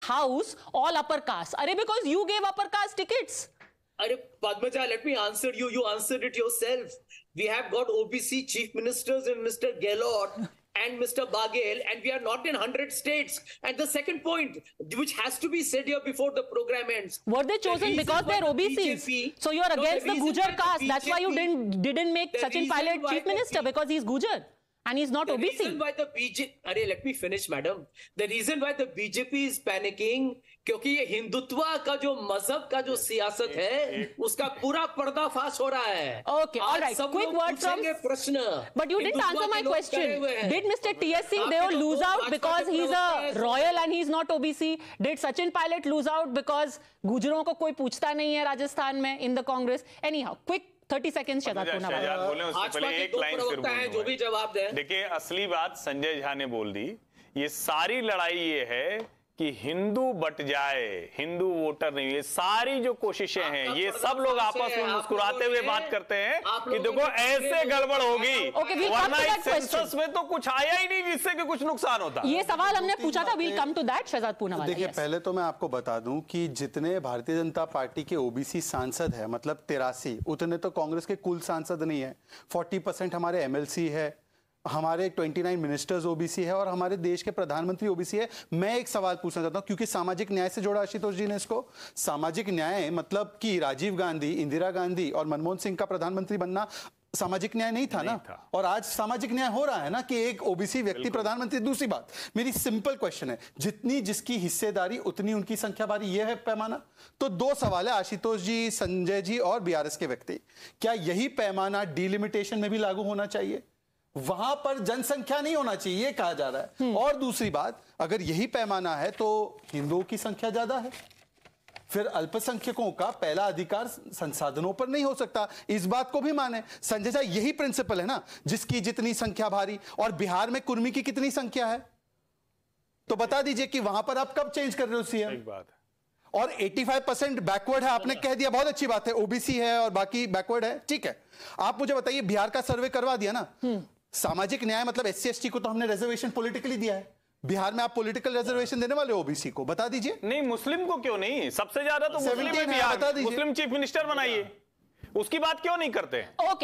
house all upper caste. Arey, because you gave upper caste tickets. Arey, Padmaja, let me answer you. You answered it yourself. We have got OBC chief ministers in Mr. Gehlot and Mr. Baghel, and we are not in 100 states. And the second point, which has to be said here before the program ends. Were they chosen because they're OBCs? So you're against the Gujar caste. That's why you didn't make Sachin Pilot chief minister, because he's Gujar. And he's not OBC. The reason why the BJP, Arey, let me finish, madam. The reason why the BJP is panicking, क्योंकि ये हिंदुत्व का जो मजहब का जो सियासत है, उसका पूरा पर्दाफाश हो रहा है. Okay, all right. Quick word from. प्रश्न. But you didn't answer my question. Did Mr. T.S. Singh Deo lose out because he's a royal and he's not OBC? Did Sachin Pilot lose out because गुजरों को कोई पूछता नहीं है राजस्थान में in the Congress? Anyhow, quick 30 seconds Shahzad Poonawalla. बोले उससे पहले एक लाइन फिर बोलूं. जो भी जवाब दे. देखिए, असली बात संजय झा ने बोल दी. ये सारी लड़ाई ये है कि हिंदू बट जाए, हिंदू वोटर नहीं. ये सारी जो कोशिशें हैं, ये सब लोग आपस में मुस्कुराते हुए बात करते हैं कि देखो ऐसे गड़बड़ होगी, वरना इस सेंसस में तो कुछ आया ही नहीं जिससे कि कुछ नुकसान होता. ये सवाल हमने पूछा था. We'll come to that. Shehzad Poonawalla. देखिए, पहले तो मैं आपको बता दूं कि जितने भारतीय जनता पार्टी के ओबीसी सांसद है, मतलब 83, उतने तो कांग्रेस के कुल सांसद नहीं है. 40% हमारे एमएलसी है, हमारे 29 मिनिस्टर्स ओबीसी है और हमारे देश के प्रधानमंत्री ओबीसी है. मैं एक सवाल पूछना चाहता हूं, क्योंकि सामाजिक न्याय से जोड़ा आशुतोष जी ने इसको. सामाजिक न्याय मतलब कि राजीव गांधी, इंदिरा गांधी और मनमोहन सिंह का प्रधानमंत्री बनना सामाजिक न्याय नहीं था ना. और आज सामाजिक न्याय हो रहा है ना कि एक ओबीसी व्यक्ति प्रधानमंत्री. दूसरी बात, मेरी सिंपल क्वेश्चन है, जितनी जिसकी हिस्सेदारी उतनी उनकी संख्या बारी, यह है पैमाना. तो दो सवाल है आशुतोष जी, संजय जी और बीआरएस के व्यक्ति. क्या यही पैमाना डिलिमिटेशन में भी लागू होना चाहिए? वहां पर जनसंख्या नहीं होना चाहिए, ये कहा जा रहा है. और दूसरी बात, अगर यही पैमाना है तो हिंदुओं की संख्या ज्यादा है, फिर अल्पसंख्यकों का पहला अधिकार संसाधनों पर नहीं हो सकता. इस बात को भी माने संजय जी. यही प्रिंसिपल है ना, जिसकी जितनी संख्या भारी. और बिहार में कुर्मी की कितनी संख्या है, तो बता दीजिए कि वहां पर आप कब चेंज कर रहे हो सीएम. और 85% बैकवर्ड है, आपने कह दिया, बहुत अच्छी बात है. ओबीसी है और बाकी बैकवर्ड है, ठीक है. आप मुझे बताइए, बिहार का सर्वे करवा दिया ना. सामाजिक न्याय मतलब एससी एसटी को तो हमने रिजर्वेशन पॉलिटिकली दिया है. बिहार में आप पॉलिटिकल रिजर्वेशन देने वाले ओबीसी को, बता दीजिए. नहीं, मुस्लिम को क्यों नहीं? सबसे ज्यादा तो मुस्लिम है बिहार. मुस्लिम चीफ मिनिस्टर बनाइए, उसकी बात क्यों नहीं करते? ओके.